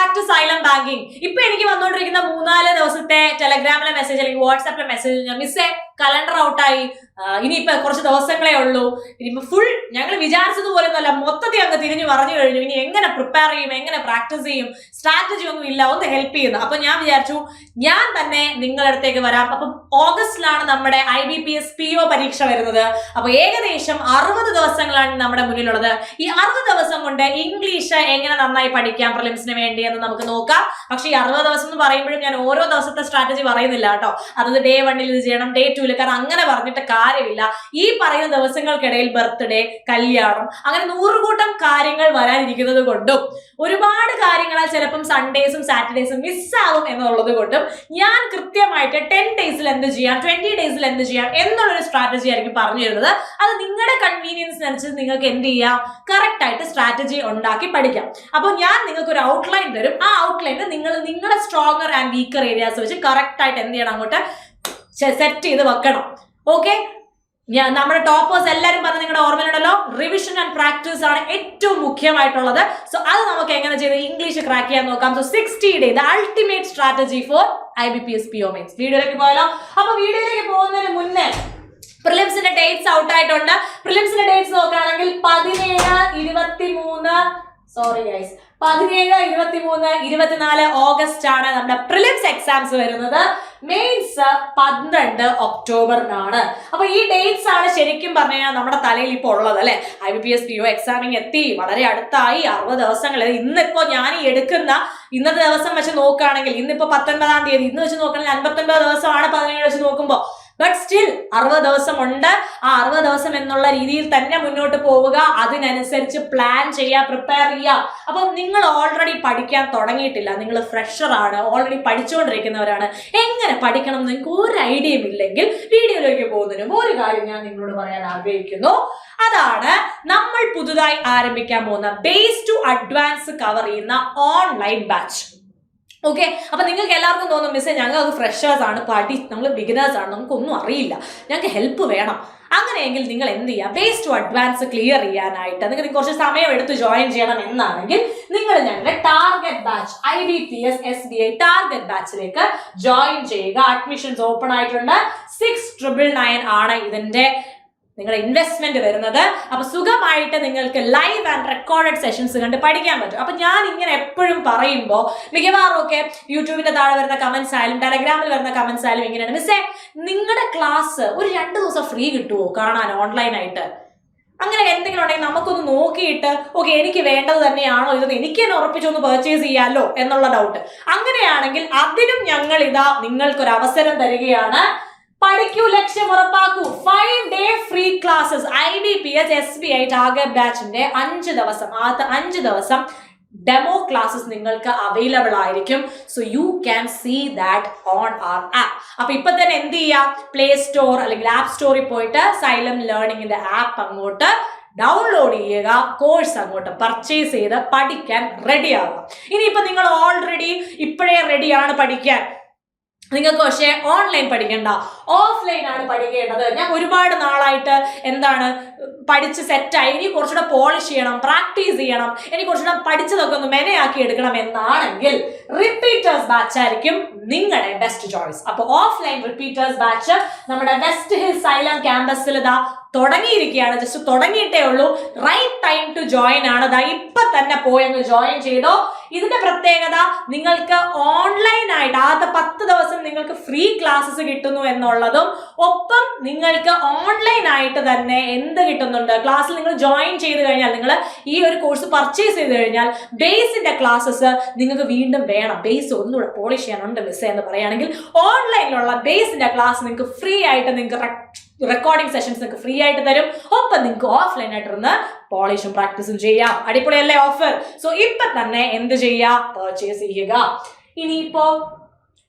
Back to xylem banking. ഇപ്പൊ എനിക്ക് വന്നുകൊണ്ടിരിക്കുന്ന 3-4 ദിവസത്തെ ടെലഗ്രാമിലെ മെസ്സേജ് അല്ലെങ്കിൽ വാട്സാപ്പിലെ മെസ്സേജ്, മിസ്സേ കലണ്ടർ ഔട്ടായി, ഇനിയിപ്പൊ കുറച്ച് ദിവസങ്ങളേ ഉള്ളൂ, ഇനിയിപ്പോ ഫുൾ ഞങ്ങൾ വിചാരിച്ചതുപോലെ ഒന്നുമല്ല, മൊത്തത്തിൽ അങ്ങ് തിരിഞ്ഞു പറഞ്ഞു കഴിഞ്ഞു, ഇനി എങ്ങനെ പ്രിപ്പയർ ചെയ്യും, എങ്ങനെ പ്രാക്ടീസ് ചെയ്യും, സ്ട്രാറ്റജി ഒന്നും ഇല്ല, ഒന്ന് ഹെൽപ്പ് ചെയ്യുന്നു. അപ്പൊ ഞാൻ വിചാരിച്ചു ഞാൻ തന്നെ നിങ്ങളുടെ അടുത്തേക്ക് വരാം. അപ്പൊ ഓഗസ്റ്റിലാണ് നമ്മുടെ IBPS PO പരീക്ഷ വരുന്നത്. അപ്പൊ ഏകദേശം 60 ദിവസങ്ങളാണ് നമ്മുടെ മുന്നിലുള്ളത്. ഈ 60 ദിവസം കൊണ്ട് ഇംഗ്ലീഷ് എങ്ങനെ നന്നായി പഠിക്കാം പ്രിലിംസിന് വേണ്ടി എന്ന് നമുക്ക് നോക്കാം. പക്ഷെ ഈ 60 ദിവസം എന്ന് പറയുമ്പോഴും ഞാൻ ഓരോ ദിവസത്തെ സ്ട്രാറ്റജി പറയുന്നില്ല കേട്ടോ. അതായത് day 1 ഇത് ചെയ്യണം, day 2 കാരണം അങ്ങനെ പറഞ്ഞിട്ട് കാര്യമില്ല. ഈ പറയുന്ന ദിവസങ്ങൾക്കിടയിൽ ബർത്ത്ഡേ, കല്യാണം, അങ്ങനെ 100 കൂട്ടം കാര്യങ്ങൾ വരാനിരിക്കുന്നത് കൊണ്ടും ഒരുപാട് കാര്യങ്ങളാൽ ചിലപ്പം സൺഡേസും സാറ്റർഡേസും മിസ്സാകും എന്നുള്ളത് കൊണ്ടും ഞാൻ കൃത്യമായിട്ട് 10 ഡേയ്സിൽ എന്ത് ചെയ്യാം, 20 ഡേയ്സിൽ എന്ത് ചെയ്യാം എന്നുള്ളൊരു സ്ട്രാറ്റജി ആയിരിക്കും പറഞ്ഞു തരുന്നത്. അത് നിങ്ങളുടെ കൺവീനിയൻസിനനുസരിച്ച് നിങ്ങൾക്ക് എന്ത് ചെയ്യാം, കറക്റ്റ് ആയിട്ട് സ്ട്രാറ്റജി ഉണ്ടാക്കി പഠിക്കാം. അപ്പോൾ ഞാൻ നിങ്ങൾക്ക് ഒരു ഔട്ട്ലൈൻ തരും. ആ ഔട്ട്ലൈനിൽ നിങ്ങൾ നിങ്ങളുടെ സ്ട്രോങ്ങർ ആൻഡ് വീക്കർ ഏരിയാസ് വെച്ച് കറക്റ്റ് ആയിട്ട് എന്ത് ചെയ്യണം, അങ്ങോട്ട് സെറ്റ് ചെയ്ത് വെക്കണം. ഓക്കെ, നമ്മുടെ ടോപ്പേഴ്സ് എല്ലാവരും പറഞ്ഞ നിങ്ങളുടെ ഓർമ്മയിലുണ്ടല്ലോ, റിവിഷൻ ആൻഡ് പ്രാക്ടീസ് ആണ് ഏറ്റവും മുഖ്യമായിട്ടുള്ളത്. സോ അത് നമുക്ക് എങ്ങനെ ചെയ്ത് ഇംഗ്ലീഷ് ക്രാക്ക് ചെയ്യാൻ നോക്കാം. So 60 day the ultimate strategy four IBPS PO mains. വീഡിയോയിലേക്ക് പോയാലോ? അപ്പൊ വീഡിയോയിലേക്ക് പോകുന്നതിന് മുന്നേ പ്രിലിംസിന്റെ ഡേറ്റ്സ് ഔട്ട് ആയിട്ടുണ്ട്. പ്രിലിംസിന്റെ ഡേറ്റ്സ് നോക്കുകയാണെങ്കിൽ 17, 23 സോറി ഗൈസ് 17, 23, 24 ഓഗസ്റ്റ് ആണ് നമ്മുടെ പ്രിലിംസ് എക്സാംസ് വരുന്നത്. മെയിൻസ് 12 ഒക്ടോബറിനാണ്. അപ്പൊ ഈ ഡേറ്റ്സ് ആണ് ശരിക്കും പറഞ്ഞു കഴിഞ്ഞാൽ നമ്മുടെ തലയിൽ ഇപ്പോൾ ഉള്ളത് അല്ലെ. IBPS PO എക്സാമിങ് എത്തി, വളരെ അടുത്തായി, 60 ദിവസങ്ങൾ. ഇന്നിപ്പോ ഞാൻ ഈ എടുക്കുന്ന ഇന്നത്തെ ദിവസം വെച്ച് നോക്കുകയാണെങ്കിൽ, ഇന്നിപ്പോ 19-ാം തീയതി, ഇന്ന് വെച്ച് നോക്കുകയാണെങ്കിൽ 59 ദിവസമാണ് 17 വെച്ച് നോക്കുമ്പോ. ബട്ട് സ്റ്റിൽ 60 ദിവസം ഉണ്ട്. ആ 60 ദിവസം എന്നുള്ള രീതിയിൽ തന്നെ മുന്നോട്ട് പോവുക, അതിനനുസരിച്ച് പ്ലാൻ ചെയ്യുക, പ്രിപ്പയർ ചെയ്യുക. അപ്പൊ നിങ്ങൾ ഓൾറെഡി പഠിക്കാൻ തുടങ്ങിയിട്ടില്ല, നിങ്ങൾ ഫ്രഷർ ആണ്, ഓൾറെഡി പഠിച്ചുകൊണ്ടിരിക്കുന്നവരാണ്, എങ്ങനെ പഠിക്കണം എന്ന് നിങ്ങൾക്ക് ഒരു ഐഡിയയും ഇല്ലെങ്കിൽ വീഡിയോയിലേക്ക് പോകുന്നതിനും ഒരു കാര്യം ഞാൻ നിങ്ങളോട് പറയാൻ ആഗ്രഹിക്കുന്നു. അതാണ് നമ്മൾ പുതുതായി ആരംഭിക്കാൻ പോകുന്ന ബേസ് ടു അഡ്വാൻസ് കവർ ചെയ്യുന്ന ഓൺലൈൻ ബാച്ച്. ഓക്കെ, അപ്പൊ നിങ്ങൾക്ക് എല്ലാവർക്കും തോന്നും മിസ്സേ ഞങ്ങൾക്ക് ഫ്രഷേഴ്സ് ആണ്, നമ്മൾ ബിഗിനേഴ്സ് ആണ്, നമുക്കൊന്നും അറിയില്ല, ഞങ്ങൾക്ക് ഹെൽപ്പ് വേണം. അങ്ങനെയെങ്കിൽ നിങ്ങൾ എന്ത് ചെയ്യുക, ബേസ് ടു അഡ്വാൻസ് ക്ലിയർ ചെയ്യാനായിട്ട് നിങ്ങൾക്ക് കുറച്ച് സമയം എടുത്ത് ജോയിൻ ചെയ്യണം എന്നാണെങ്കിൽ നിങ്ങൾ ഞങ്ങളുടെ target batch IBPS SBI target ബാച്ചിലേക്ക് ജോയിൻ ചെയ്യുക. അഡ്മിഷൻസ് ഓപ്പൺ ആയിട്ടുണ്ട്. 6,999 ആണ് ഇതിന്റെ നിങ്ങളുടെ ഇൻവെസ്റ്റ്മെന്റ് വരുന്നത്. അപ്പൊ സുഖമായിട്ട് നിങ്ങൾക്ക് ലൈവ് ആൻഡ് റെക്കോർഡഡ് സെഷൻസ് കണ്ട് പഠിക്കാൻ പറ്റും. അപ്പൊ ഞാൻ ഇങ്ങനെ എപ്പോഴും പറയുമ്പോൾ മിക്കവാറും ഒക്കെ യൂട്യൂബിന്റെ താഴെ വരുന്ന കമന്റ്സ് ആയാലും ടെലഗ്രാമിൽ വരുന്ന കമന്റ്സ് ആയാലും ഇങ്ങനെയാണ്, മിസ്സേ നിങ്ങളുടെ ക്ലാസ് ഒരു 2 ദിവസം ഫ്രീ കിട്ടുമോ കാണാൻ ഓൺലൈനായിട്ട്? അങ്ങനെ എന്തെങ്കിലും ഉണ്ടെങ്കിൽ നമുക്കൊന്ന് നോക്കിയിട്ട് ഓക്കെ എനിക്ക് വേണ്ടത് തന്നെയാണോ ഇതെന്ന് എനിക്ക് തന്നെ ഉറപ്പിച്ചൊന്ന് പർച്ചേസ് ചെയ്യാമല്ലോ എന്നുള്ള ഡൗട്ട്. അങ്ങനെയാണെങ്കിൽ അതിനും ഞങ്ങൾ ഇതാ നിങ്ങൾക്കൊരു അവസരം തരികയാണ്. പഠിക്കൂ, ലക്ഷ്യം ഉറപ്പാക്കൂ. 5 day free classes IBPS SBI target ബാച്ചിന്റെ 5 ദിവസം, ആദ്യത്തെ 5 ദിവസം ഡെമോ ക്ലാസ്സസ് നിങ്ങൾക്ക് അവൈലബിൾ ആയിരിക്കും. So you can see that on our app. അപ്പൊ ഇപ്പൊ തന്നെ എന്ത് ചെയ്യാം, പ്ലേ സ്റ്റോർ അല്ലെങ്കിൽ ആപ്പ് സ്റ്റോറിൽ പോയിട്ട് സൈലം ലേണിംഗിന്റെ ആപ്പ് അങ്ങോട്ട് ഡൗൺലോഡ് ചെയ്യുക, കോഴ്സ് അങ്ങോട്ട് പർച്ചേസ് ചെയ്ത് പഠിക്കാൻ റെഡി ആവുക. ഇനിയിപ്പോ നിങ്ങൾ ഓൾറെഡി ഇപ്പോഴേ റെഡിയാണ് പഠിക്കാൻ, നിങ്ങൾക്ക് പക്ഷേ ഓൺലൈൻ പഠിക്കണ്ട, ഓഫ്ലൈൻ ആണ് പഠിക്കേണ്ടത്. ഞാൻ ഒരുപാട് നാളായിട്ട് എന്താണ് പഠിച്ച് സെറ്റായി, ഇനി കുറച്ചുകൂടെ പോളിഷ് ചെയ്യണം, പ്രാക്ടീസ് ചെയ്യണം, എനിക്ക് കുറച്ചുകൂടെ പഠിച്ചതൊക്കെ ഒന്ന് മെനയാക്കി എടുക്കണം എന്നാണെങ്കിൽ റിപ്പീറ്റേഴ്സ് ബാച്ച് ആയിരിക്കും നിങ്ങളുടെ ബെസ്റ്റ് ചോയ്സ്. അപ്പൊ ഓഫ്ലൈൻ റിപ്പീറ്റേഴ്സ് ബാച്ച് നമ്മുടെ വെസ്റ്റ് ഹിൽ സൈലം ക്യാമ്പസിൽ ഇതാ തുടങ്ങിയിരിക്കുകയാണ്. ജസ്റ്റ് തുടങ്ങിയിട്ടേ ഉള്ളൂ. റൈറ്റ് ടൈം ടു ജോയിൻ ആണ്. ദാ ഇപ്പൊ തന്നെ പോയി ജോയിൻ ചെയ്തോ. ഇതിന്റെ പ്രത്യേകത നിങ്ങൾക്ക് ഓൺലൈനായിട്ട് ആദ്യത്തെ 10 ദിവസം നിങ്ങൾക്ക് ഫ്രീ ക്ലാസ്സസ് കിട്ടുന്നു എന്നുള്ളതും, ഒപ്പം നിങ്ങൾക്ക് ഓൺലൈനായിട്ട് തന്നെ എന്ത് കിട്ടുന്നുണ്ട്, ക്ലാസ്സിൽ നിങ്ങൾ ജോയിൻ ചെയ്ത് കഴിഞ്ഞാൽ, നിങ്ങൾ ഈ ഒരു കോഴ്സ് പർച്ചേസ് ചെയ്ത് കഴിഞ്ഞാൽ ബേസിന്റെ ക്ലാസ്സസ് നിങ്ങൾക്ക് വീണ്ടും വേണം, ബേസ് ഒന്നുകൂടെ പോളിഷ് ചെയ്യാനുണ്ട് മിസ്സേ എന്ന് പറയുകയാണെങ്കിൽ ഓൺലൈനിലുള്ള ബേസിന്റെ ക്ലാസ് നിങ്ങൾക്ക് ഫ്രീ ആയിട്ട്, നിങ്ങൾക്ക് റെക്കോർഡിംഗ് സെഷൻസ് നിങ്ങൾക്ക് ഫ്രീ ആയിട്ട് തരും. ഒപ്പം നിങ്ങൾക്ക് ഓഫ്ലൈൻ ആയിട്ടിരുന്ന് പോളിഷും പ്രാക്ടീസും ചെയ്യാം. അടിപൊളിയല്ലേ ഓഫർ? സോ ഇപ്പൊ തന്നെ എന്ത് ചെയ്യാം, പർച്ചേസ് ചെയ്യുക. ഇനിയിപ്പോ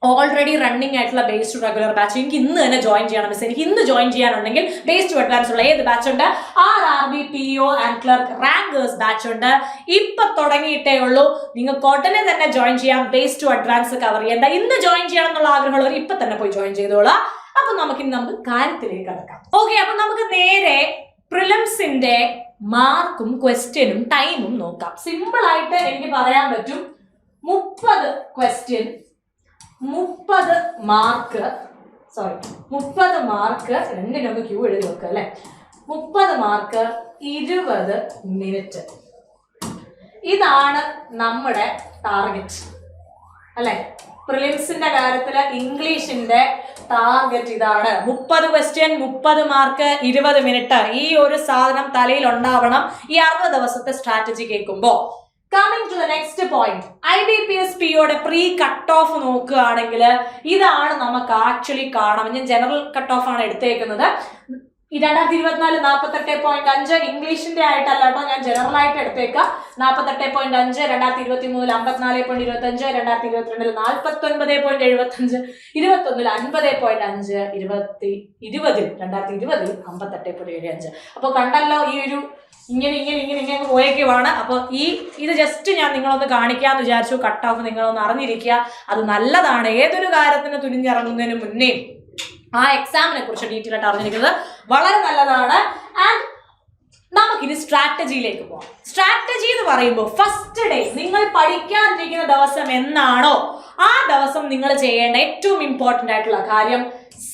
ഓൾറെഡി റണ്ണിങ് ആയിട്ടുള്ള ബേസ് ടു റെഗുലർ ബാച്ച് എനിക്ക് ഇന്ന് തന്നെ ജോയിൻ ചെയ്യണം മിസ്, എനിക്ക് ഇന്ന് ജോയിൻ ചെയ്യാനുണ്ടെങ്കിൽ ബേസ് ടു അഡ്വാൻസ് ഉള്ള ഏത് ബാച്ച് ഉണ്ട്, RRB PO and clerk rankers batch ഉണ്ട്. ഇപ്പൊ തുടങ്ങിയിട്ടേ ഉള്ളൂ. നിങ്ങൾക്ക് ഉടനെ തന്നെ ജോയിൻ ചെയ്യാം. ബേസ് ടു അഡ്വാൻസ് കവർ ചെയ്യേണ്ട, ഇന്ന് ജോയിൻ ചെയ്യണം എന്നുള്ള ആഗ്രഹമുള്ളവർ ഇപ്പൊ തന്നെ പോയി ജോയിൻ ചെയ്തോളാം. അപ്പൊ നമുക്ക് കാര്യത്തിലേക്ക് കടക്കാം. ഓക്കെ, അപ്പൊ നമുക്ക് നേരെ പ്രിലിംസിന്റെ മാർക്കും ക്വസ്റ്റ്യനും ടൈമും നോക്കാം. സിമ്പിൾ ആയിട്ട് എനിക്ക് പറയാൻ പറ്റും, 30 ക്വസ്റ്റ്യൻ 30 മാർക്ക്, സോറി 30 മാർക്ക്, രണ്ടിനൊക്കെ ക്യൂ എഴുതി വെക്കുക അല്ലെ. 30 മാർക്ക് 20 മിനിറ്റ്. ഇതാണ് നമ്മുടെ ടാർഗറ്റ് അല്ലെ. പ്രിലിംസിന്റെ കാര്യത്തില് ഇംഗ്ലീഷിന്റെ ടാർഗറ്റ് ഇതാണ്. 30 ക്വസ്റ്റ്യൻ 30 മാർക്ക് 20 മിനിറ്റ്. ഈ ഒരു സാധനം തലയിൽ ഉണ്ടാവണം ഈ 60 ദിവസത്തെ സ്ട്രാറ്റജി കേൾക്കുമ്പോ. Coming to the next point, IBPS-P-യുടെ പ്രീ കട്ട് ഓഫ് നോക്കുകയാണെങ്കിൽ ഇതാണ് നമുക്ക് ആക്ച്വലി കാണാം. ഞാൻ ജനറൽ കട്ട് ഓഫ് ആണ് എടുത്തേക്കുന്നത്. 2024 48.5 ഇംഗ്ലീഷിന്റെ ആയിട്ടല്ല കേട്ടോ, ഞാൻ ജനറൽ ആയിട്ട് എടുത്തേക്കാം. 48.5, 2023 54.25, 2022 49.75, 2021 50.5, 2020 58.75. അപ്പൊ കണ്ടല്ലോ ഈ ഒരു ഇങ്ങനെ പോയേക്കുവാണ്. അപ്പോൾ ഇത് ജസ്റ്റ് ഞാൻ നിങ്ങളൊന്ന് കാണിക്കാന്ന് വിചാരിച്ചു. കട്ട് ഓഫ് നിങ്ങളൊന്ന് അറിഞ്ഞിരിക്കുക, അത് നല്ലതാണ്. ഏതൊരു കാര്യത്തിന് തുനിഞ്ഞിറങ്ങുന്നതിന് മുന്നേ ആ എക്സാമിനെ കുറിച്ച് ഡീറ്റെയിൽ ആയിട്ട് അറിഞ്ഞിരിക്കുന്നത് വളരെ നല്ലതാണ്. ആൻഡ് നമുക്കിനി സ്ട്രാറ്റജിയിലേക്ക് പോകാം. സ്ട്രാറ്റജി എന്ന് പറയുമ്പോൾ ഫസ്റ്റ് ഡേ നിങ്ങൾ പഠിക്കാനിരിക്കുന്ന ദിവസം എന്നാണോ ആ ദിവസം നിങ്ങൾ ചെയ്യേണ്ട ഏറ്റവും ഇമ്പോർട്ടൻ്റ് ആയിട്ടുള്ള കാര്യം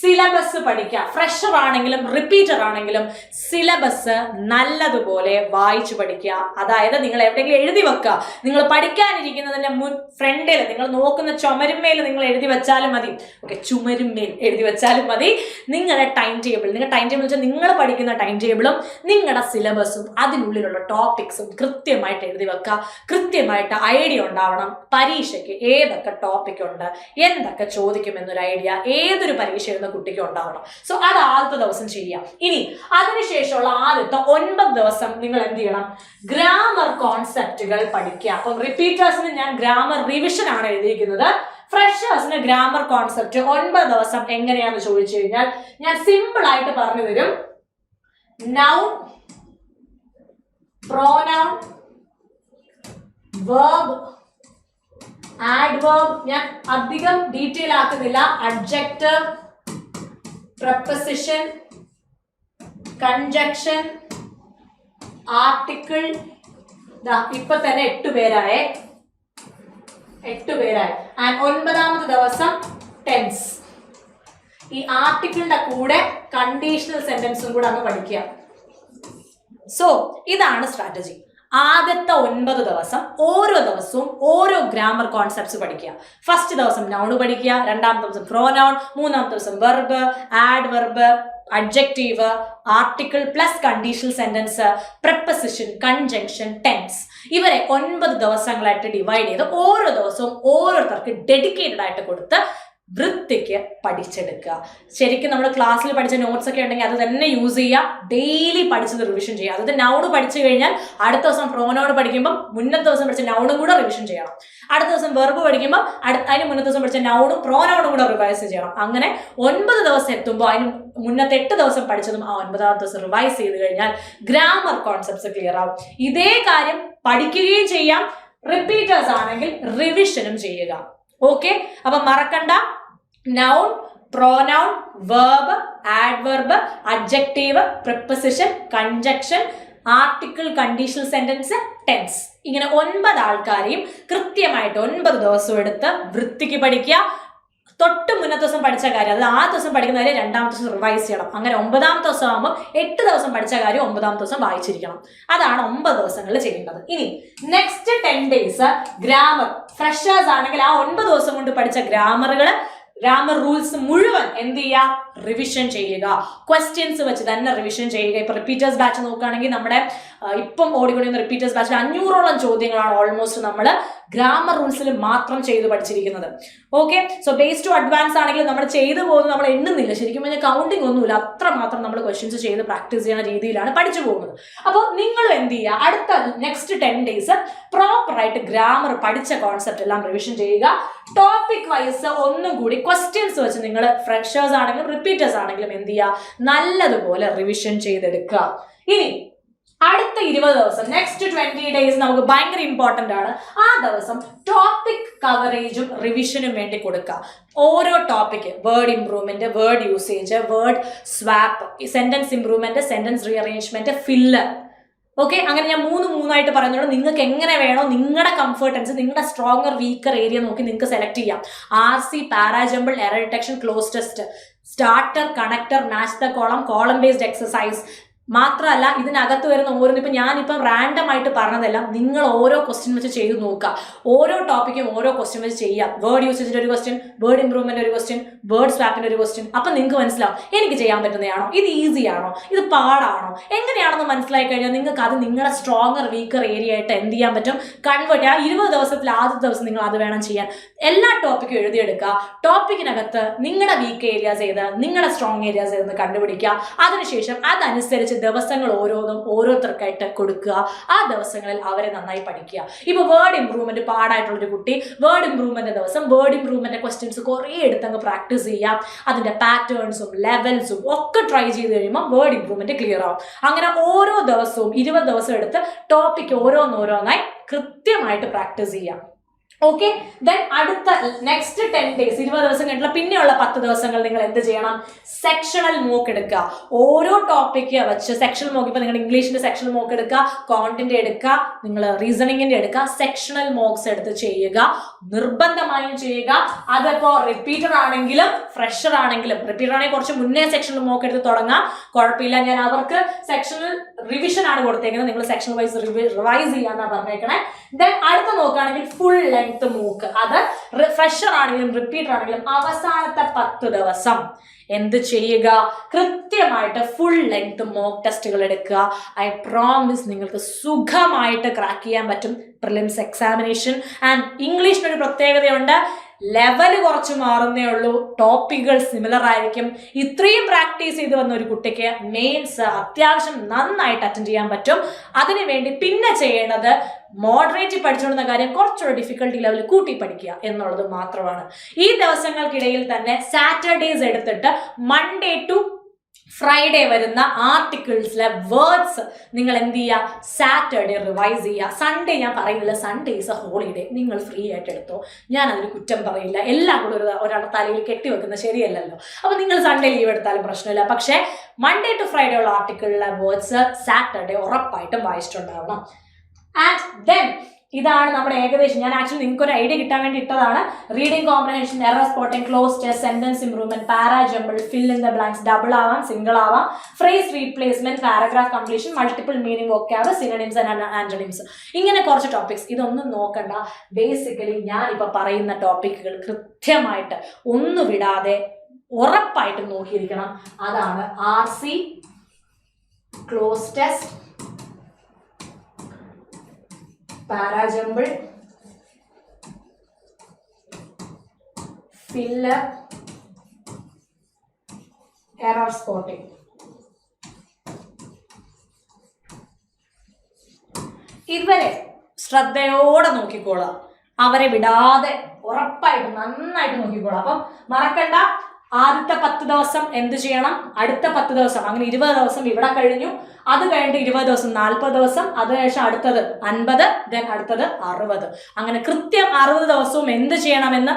സിലബസ് പഠിക്കുക. ഫ്രഷർ ആണെങ്കിലും റിപ്പീറ്റർ ആണെങ്കിലും സിലബസ് നല്ലതുപോലെ വായിച്ചു പഠിക്കുക. അതായത് നിങ്ങൾ എവിടെയെങ്കിലും എഴുതി വെക്കുക. നിങ്ങൾ പഠിക്കാനിരിക്കുന്നതിന്റെ ഫ്രണ്ടിൽ നിങ്ങൾ നോക്കുന്ന ചുമരുമേൽ നിങ്ങൾ എഴുതി വെച്ചാലും മതി. ഓക്കെ, ചുമരുമേൽ എഴുതി വെച്ചാലും മതി. നിങ്ങളുടെ ടൈം ടേബിൾ വെച്ചാൽ നിങ്ങൾ പഠിക്കുന്ന ടൈം ടേബിളും നിങ്ങളുടെ സിലബസും അതിനുള്ളിലുള്ള ടോപ്പിക്സും കൃത്യമായിട്ട് എഴുതി വെക്കുക. കൃത്യമായിട്ട് ഐഡിയ ഉണ്ടാവണം. പരീക്ഷയ്ക്ക് ഏതൊക്കെ ടോപ്പിക് ഉണ്ട്, എന്തൊക്കെ ചോദിക്കുമെന്നൊരു ഐഡിയ ഏതൊരു പരീക്ഷ എഴുതുന്ന കുട്ടിക്ക് ഉണ്ടാവണം. സോ അത് ആദ്യത്തെ ദിവസം ചെയ്യാം. ഇനി അതിനുശേഷമുള്ള ആദ്യത്തെ 9 ദിവസം നിങ്ങൾ എന്ത് ചെയ്യണം? ഗ്രാമർ കോൺസെപ്റ്റുകൾ പഠിക്കുക. അപ്പം റിപ്പീറ്റേഴ്സിന് ഞാൻ ഗ്രാമർ റിവിഷൻ ആണ് എഴുതിയിരിക്കുന്നത്. ഫ്രഷേഴ്സിന് ഗ്രാമർ കോൺസെപ്റ്റ് 9 ദിവസം എങ്ങനെയാണെന്ന് ചോദിച്ചു കഴിഞ്ഞാൽ ഞാൻ സിമ്പിൾ ആയിട്ട് പറഞ്ഞു തരും. നൗൺ, പ്രോനൗൺ, വെർബ്, ആഡ്വർബ്, ഞാൻ അധികം ഡീറ്റെയിൽ ആക്കുന്നില്ല. Adjective, preposition, conjunction, article. ഇപ്പൊ തന്നെ 8 പേരായി. ആൻഡ് 9ാമത്തെ ദിവസം ടെൻസ്. ഈ ആർട്ടിക്കിളിന്റെ കൂടെ കണ്ടീഷണൽ സെന്റൻസും കൂടെ അങ്ങ് പഠിക്കുക. സോ ഇതാണ് സ്ട്രാറ്റജി. ആദ്യത്തെ 9 ദിവസം ഓരോ ദിവസവും ഓരോ ഗ്രാമർ കോൺസെപ്റ്റ്സ് പഠിക്കുക. ഫസ്റ്റ് ദിവസം നൗൺ പഠിക്കുക, 2ാമത്തെ ദിവസം പ്രോനൗൺ, 3ാമത്തെ ദിവസം verb, adverb, adjective, article plus conditional sentence, preposition, conjunction, tense. ഇവരെ 9 ദിവസങ്ങളായിട്ട് ഡിവൈഡ് ചെയ്ത് ഓരോ ദിവസവും ഓരോരുത്തർക്ക് ഡെഡിക്കേറ്റഡ് ആയിട്ട് കൊടുത്ത് വൃത്തിക്ക് പഠിച്ചെടുക്കുക. ശരിക്കും നമ്മൾ ക്ലാസ്സിൽ പഠിച്ച നോട്ട്സ് ഒക്കെ ഉണ്ടെങ്കിൽ അത് തന്നെ യൂസ് ചെയ്യുക. ഡെയിലി പഠിച്ചത് റിവിഷൻ ചെയ്യുക. അതായത് നൗൺ പഠിച്ചു കഴിഞ്ഞാൽ അടുത്ത ദിവസം പ്രോനൗൺ പഠിക്കുമ്പോൾ മുന്നത്തെ ദിവസം പഠിച്ച നൗണും കൂടെ റിവിഷൻ ചെയ്യണം. അടുത്ത ദിവസം വെർബ് പഠിക്കുമ്പോൾ അതിന് മുന്നത്തെ ദിവസം പഠിച്ച നൗണും പ്രോനൗണും കൂടെ റിവൈസ് ചെയ്യണം. അങ്ങനെ 9 ദിവസം എത്തുമ്പോൾ അതിന് മുന്നത്തെ 8 ദിവസം പഠിച്ചതും ആ 9ാമത്തെ ദിവസം റിവൈസ് ചെയ്ത് കഴിഞ്ഞാൽ ഗ്രാമർ കോൺസെപ്റ്റ്സ് ക്ലിയർ ആവും. ഇതേ കാര്യം പഠിക്കുകയും ചെയ്യാം. റിപ്പീറ്റേഴ്സ് ആണെങ്കിൽ റിവിഷനും ചെയ്യുക. ഓക്കെ, അപ്പൊ മറക്കണ്ട. Noun, pronoun, verb, adverb, adjective, preposition, conjunction, article, conditional sentence, tense. ഇങ്ങനെ 9 ആൾക്കാരെയും കൃത്യമായിട്ട് 9 ദിവസം എടുത്ത് വൃത്തിക്ക് പഠിക്കുക. തൊട്ട് മുന്നത്തെ ദിവസം പഠിച്ച കാര്യം, അത് ആ ദിവസം പഠിക്കുന്ന കാര്യം 2ാമത്തെ ദിവസം റിവൈസ് ചെയ്യണം. അങ്ങനെ 9ാമത്തെ ദിവസം ആകുമ്പോൾ 8 ദിവസം പഠിച്ച കാര്യം 9ാമത്തെ ദിവസം വായിച്ചിരിക്കണം. അതാണ് 9 ദിവസങ്ങളിൽ ചെയ്യേണ്ടത്. ഇനി നെക്സ്റ്റ് 10 ഡേയ്സ് ഗ്രാമർ. ഫ്രഷേഴ്സ് ആണെങ്കിൽ ആ 9 ദിവസം കൊണ്ട് പഠിച്ച ഗ്രാമർ റൂൾസ് മുഴുവൻ എന്ത് ചെയ്യുക? റിവിഷൻ ചെയ്യുക. ക്വസ്റ്റ്യൻസ് വെച്ച് തന്നെ റിവിഷൻ ചെയ്യുക. ഇപ്പൊ റിപ്പീറ്റേഴ്സ് ബാച്ച് നോക്കുകയാണെങ്കിൽ നമ്മുടെ ഇപ്പം ഓടിക്കൊണ്ടിരുന്ന റിപ്പീറ്റേഴ്സ് ബാച്ചിൽ 500ഓളം ചോദ്യങ്ങളാണ് ഓൾമോസ്റ്റ് നമ്മൾ ഗ്രാമർ റൂൾസിൽ മാത്രം ചെയ്ത് പഠിച്ചിരിക്കുന്നത്. Okay, so base to advance ആണെങ്കിൽ നമ്മൾ ചെയ്തു പോകുന്നത് നമ്മൾ എണ്ണുന്നില്ല. ശരിക്കും പറഞ്ഞാൽ കൗണ്ടിങ് ഒന്നുമില്ല. അത്രമാത്രം നമ്മൾ ക്വസ്റ്റ്യൻസ് ചെയ്ത് പ്രാക്ടീസ് ചെയ്യുന്ന രീതിയിലാണ് പഠിച്ചു പോകുന്നത്. അപ്പോൾ നിങ്ങൾ എന്ത് ചെയ്യുക? അടുത്ത നെക്സ്റ്റ് 10 ഡേയ്സ് പ്രോപ്പറായിട്ട് ഗ്രാമർ പഠിച്ച കോൺസെപ്റ്റ് എല്ലാം റിവിഷൻ ചെയ്യുക. ടോപ്പിക് വൈസ് ഒന്നും കൂടി ക്വസ്റ്റ്യൻസ് വെച്ച് നിങ്ങൾ ഫ്രഷേഴ്സ് ആണെങ്കിലും റിപ്പീറ്റേഴ്സ് ആണെങ്കിലും എന്ത് ചെയ്യുക? നല്ലതുപോലെ റിവിഷൻ ചെയ്തെടുക്കുക. ഇനി അടുത്ത 20 ദിവസം, നെക്സ്റ്റ് 20 ഡേയ്സ് നമുക്ക് ഭയങ്കര ഇമ്പോർട്ടൻ്റ് ആണ്. ആ ദിവസം ടോപ്പിക് കവറേജും റിവിഷനും വേണ്ടി കൊടുക്കുക. ഓരോ topic, word improvement, word usage, word swap, sentence improvement, sentence rearrangement, filler, okay, അങ്ങനെ ഞാൻ മൂന്നായിട്ട് പറയുന്നുള്ളൂ. നിങ്ങൾക്ക് എങ്ങനെ വേണോ നിങ്ങളുടെ കംഫർട്ടൻസ്, നിങ്ങളുടെ സ്ട്രോങ്ങർ വീക്കർ ഏരിയ നോക്കി നിങ്ങൾക്ക് സെലക്ട് ചെയ്യാം. RC, parajumble, error detection, cloze test, starter, connector, match the column based exercise. മാത്രമല്ല ഇതിനകത്ത് വരുന്ന ഓരോന്നും ഇപ്പം ഞാനിപ്പം റാൻഡം ആയിട്ട് പറഞ്ഞതെല്ലാം നിങ്ങൾ ഓരോ ക്വസ്റ്റ്യൻ വെച്ച് ചെയ്ത് നോക്കുക. ഓരോ ടോപ്പിക്കും ഓരോ ക്വസ്റ്റ്യൻ വെച്ച് ചെയ്യാം. വേർഡ് യൂസേജിന്റെ ഒരു ക്വസ്റ്റ്യൻ, വേർഡ് ഇംപ്രൂവ്മെന്റ് ഒരു ക്വസ്റ്റ്യൻ, വേർഡ് സ്വാപ്പിന്റെ ഒരു ക്വസ്റ്റ്യൻ. അപ്പം നിങ്ങൾക്ക് മനസ്സിലാവും എനിക്ക് ചെയ്യാൻ പറ്റുന്നതാണോ, ഇത് ഈസി ആണോ, ഇത് പാടാണോ, എങ്ങനെയാണെന്ന് മനസ്സിലായി കഴിഞ്ഞാൽ നിങ്ങൾക്ക് അത് നിങ്ങളുടെ സ്ട്രോങ്ങർ വീക്കർ ഏരിയ ആയിട്ട് എന്ത് ചെയ്യാൻ പറ്റും, കൺവേർട്ട് ചെയ്യാം. 20 ദിവസത്തിൽ ആദ്യത്തെ ദിവസം നിങ്ങൾ അത് വേണം ചെയ്യാൻ. എല്ലാ ടോപ്പിക്കും എഴുതിയെടുക്കുക. ടോപ്പിക്കിനകത്ത് നിങ്ങളുടെ വീക്ക് ഏരിയാസ് ഏത്, നിങ്ങളുടെ സ്ട്രോങ് ഏരിയാസ് ഏതെന്ന് കണ്ടുപിടിക്കുക. അതിനുശേഷം അതനുസരിച്ച് ദിവസങ്ങൾ ഓരോരുത്തർക്കായിട്ട് കൊടുക്കുക. ആ ദിവസങ്ങളിൽ അവരെ നന്നായി പഠിക്കുക. ഇപ്പൊ വേർഡ് ഇംപ്രൂവ്മെന്റ് പാടായിട്ടുള്ളൊരു കുട്ടി വേർഡ് ഇംപ്രൂവ്മെന്റ് ദിവസം വേർഡ് ഇംപ്രൂവ്മെന്റ് ക്വസ്റ്റ്യൻസ് കുറേ എടുത്തങ്ങ് പ്രാക്ടീസ് ചെയ്യാം. അതിന്റെ പാറ്റേൺസും ലെവൽസും ഒക്കെ ട്രൈ ചെയ്ത് കഴിയുമ്പോൾ വേർഡ് ഇംപ്രൂവ്മെന്റ് ക്ലിയർ ആവും. അങ്ങനെ ഓരോ ദിവസവും 20 ദിവസം എടുത്ത് ടോപ്പിക് ഓരോന്നോരോന്നായി കൃത്യമായിട്ട് പ്രാക്ടീസ് ചെയ്യാം. ഓക്കെ, ദെൻ അടുത്ത നെക്സ്റ്റ് 10 days 20 ദിവസം കഴിഞ്ഞിട്ടുള്ള പിന്നെയുള്ള 10 ദിവസങ്ങൾ നിങ്ങൾ എന്ത് ചെയ്യണം, സെക്ഷണൽ മോക്ക് എടുക്കുക. ഓരോ ടോപ്പിക്ക് വെച്ച് സെക്ഷണൽ മോക്ക്, ഇപ്പൊ നിങ്ങൾ ഇംഗ്ലീഷിന്റെ സെക്ഷണൽ മോക്ക് എടുക്കുക, കോണ്ടന്റ് എടുക്കുക, നിങ്ങൾ റീസണിങ്ങിന്റെ എടുക്കുക, സെക്ഷണൽ മോക്സ് എടുത്ത് ചെയ്യുക. നിർബന്ധമായും ചെയ്യുക. അതിപ്പോ റിപ്പീറ്റർ ആണെങ്കിലും ഫ്രഷർ ആണെങ്കിലും, റിപ്പീറ്റർ ആണെങ്കിൽ കുറച്ച് മുന്നേ സെക്ഷണൽ മോക്ക് എടുത്ത് തുടങ്ങാം, കുഴപ്പമില്ല. ഞാൻ അവർക്ക് സെക്ഷണൽ റിവിഷൻ ആണ് കൊടുത്തേക്കുന്നത്, നിങ്ങൾ സെക്ഷണൽ വൈസ് റിവൈസ് ചെയ്യാന്നാ പറഞ്ഞേക്കണേ. ദെൻ അടുത്ത നോക്കുകയാണെങ്കിൽ ഫുൾ ലെങ്ത് മൂക്ക്. അത് ഫ്രഷർ ആണെങ്കിലും റിപ്പീറ്റർ ആണെങ്കിലും അവസാനത്തെ 10 ദിവസം എന്ത് ചെയ്യുക, കൃത്യമായിട്ട് ഫുൾ ലെങ്ത് മോക്ക് ടെസ്റ്റുകൾ എടുക്കുക. ഐ പ്രോമിസ് നിങ്ങൾക്ക് സുഖമായിട്ട് ക്രാക്ക് ചെയ്യാൻ പറ്റും പ്രിലിംസ് എക്സാമിനേഷൻ. ആൻഡ് ഇംഗ്ലീഷിനൊരു പ്രത്യേകതയുണ്ട്, ലെവൽ കുറച്ച് മാറുന്നേ ഉള്ളൂ, ടോപ്പിക്കുകൾ സിമിലർ ആയിരിക്കും. ഇത്രയും പ്രാക്ടീസ് ചെയ്ത് വന്ന ഒരു കുട്ടിക്ക് മെയിൻസ് അത്യാവശ്യം നന്നായിട്ട് അറ്റൻഡ് ചെയ്യാൻ പറ്റും. അതിനുവേണ്ടി പിന്നെ ചെയ്യേണ്ടത് മോഡറേറ്റ് പഠിച്ചുകൊണ്ടുന്ന കാര്യം കുറച്ചുകൂടെ ഡിഫിക്കൽട്ടി ലെവൽ കൂട്ടി പഠിക്കുക എന്നുള്ളത് മാത്രമാണ്. ഈ ദിവസങ്ങൾക്കിടയിൽ തന്നെ സാറ്റർഡേസ് എടുത്തിട്ട് മൺഡേ ടു ഫ്രൈഡേ വരുന്ന ആർട്ടിക്കിൾസിലെ വേർഡ്സ് നിങ്ങൾ എന്ത് ചെയ്യുക, സാറ്റർഡേ റിവൈസ് ചെയ്യുക. സൺഡേ ഞാൻ പറയുന്നില്ല, സൺഡേ ഈസ് എ ഹോളിഡേ, നിങ്ങൾ ഫ്രീ ആയിട്ട് എടുത്തോ, ഞാൻ അതിന് കുറ്റം പറയില്ല. എല്ലാം കൂടെ ഒരാളുടെ തലയിൽ കെട്ടിവെക്കുന്നത് ശരിയല്ലല്ലോ. അപ്പോൾ നിങ്ങൾ സൺഡേ ലീവ് എടുത്താലും പ്രശ്നമില്ല. പക്ഷേ മൺഡേ ടു ഫ്രൈഡേ ഉള്ള ആർട്ടിക്കിളിലെ വേർഡ്സ് സാറ്റർഡേ ഉറപ്പായിട്ടും വായിച്ചിട്ടുണ്ടാവണം. ആൻഡ് ദെൻ ഇതാണ് നമ്മുടെ ഏകദേശം, ഞാൻ ആക്ച്വലി നിങ്ങൾക്ക് ഒരു ഐഡിയ കിട്ടാൻ വേണ്ടി ഇട്ടതാണ്. Reading comprehension, error spotting, cloze test, sentence improvement, parajumble, fill in the blanks, double ആവാം, സിംഗിൾ ആവാം, phrase replacement, paragraph completion, multiple meaning vocab, synonyms and antonyms, ഇങ്ങനെ കുറച്ച് ടോപ്പിക്സ്. ഇതൊന്നും നോക്കണ്ട. ബേസിക്കലി ഞാനിപ്പോൾ പറയുന്ന ടോപ്പിക്കുകൾ കൃത്യമായിട്ട് ഒന്നും വിടാതെ ഉറപ്പായിട്ടും നോക്കിയിരിക്കണം. അതാണ് RC, cloze test, parajumble, filler, error spotting. ഇവരെ ശ്രദ്ധയോടെ നോക്കിക്കോളാം. അവരെ വിടാതെ ഉറപ്പായിട്ടും നന്നായിട്ട് നോക്കിക്കോളാം. അപ്പം മറക്കണ്ട, ആദ്യത്തെ 10 ദിവസം എന്ത് ചെയ്യണം, അടുത്ത 10 ദിവസം, അങ്ങനെ 20 ദിവസം ഇവിടെ കഴിഞ്ഞു. അത് കഴിഞ്ഞിട്ട് 20 ദിവസം 40 ദിവസം, അതിനുശേഷം അടുത്തത് 50, ദെൻ അടുത്തത് 60. അങ്ങനെ കൃത്യം 60 ദിവസവും എന്ത് ചെയ്യണമെന്ന്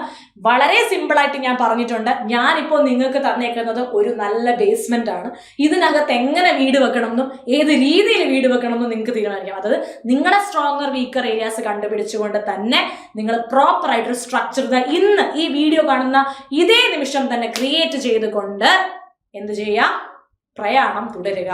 വളരെ സിമ്പിളായിട്ട് ഞാൻ പറഞ്ഞിട്ടുണ്ട്. ഞാനിപ്പോൾ നിങ്ങൾക്ക് തന്നേക്കുന്നത് ഒരു നല്ല ബേസ്മെന്റ് ആണ്. ഇതിനകത്ത് എങ്ങനെ വീട് വെക്കണമെന്നും ഏത് രീതിയിൽ വീട് വെക്കണമെന്നും നിങ്ങൾക്ക് തീരുമാനിക്കാം. അതായത് നിങ്ങളുടെ സ്ട്രോങ്ങർ വീക്കർ ഏരിയാസ് കണ്ടുപിടിച്ചുകൊണ്ട് തന്നെ നിങ്ങൾ പ്രോപ്പറായിട്ടൊരു സ്ട്രക്ചർ ഇന്ന് ഈ വീഡിയോ കാണുന്ന ഇതേ നിമിഷം തന്നെ ക്രിയേറ്റ് ചെയ്തുകൊണ്ട് എന്ത് ചെയ്യുക, പ്രയാണം തുടരുക.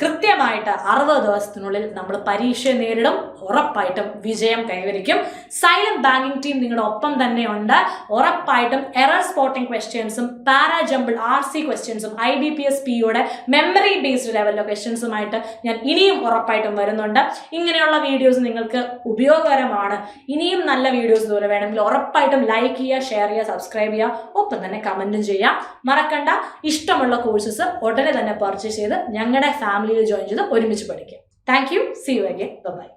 കൃത്യമായിട്ട് 60 ദിവസത്തിനുള്ളിൽ നമ്മൾ പരീക്ഷ നേരിടും, ഉറപ്പായിട്ടും വിജയം കൈവരിക്കും. സൈലന്റ് ബാങ്കിങ് ടീം നിങ്ങളുടെ ഒപ്പം തന്നെയുണ്ട്. ഉറപ്പായിട്ടും എറർ സ്പോട്ടിംഗ് ക്വസ്റ്റ്യൻസും പാരാജമ്പിൾ RC ക്വസ്റ്റ്യൻസും IBPS POയുടെ മെമ്മറി ബേസ്ഡ് ലെവലിലെ ക്വസ്റ്റ്യൻസുമായിട്ട് ഞാൻ ഇനിയും ഉറപ്പായിട്ടും വരുന്നുണ്ട്. ഇങ്ങനെയുള്ള വീഡിയോസ് നിങ്ങൾക്ക് ഉപയോഗകരമാണ്. ഇനിയും നല്ല വീഡിയോസ് ഇതുപോലെ വേണമെങ്കിൽ ഉറപ്പായിട്ടും ലൈക്ക് ചെയ്യുക, ഷെയർ ചെയ്യുക, സബ്സ്ക്രൈബ് ചെയ്യുക, ഒപ്പം തന്നെ കമൻറ്റും ചെയ്യാം. മറക്കണ്ട, ഇഷ്ടമുള്ള കോഴ്സസ് ഉടനെ തന്നെ പർച്ചേസ് ചെയ്ത് ഞങ്ങളുടെ ഫാമിലിയിൽ ജോയിൻ ചെയ്ത് ഒരുമിച്ച് പഠിക്കാം. Thank you. See you again. By.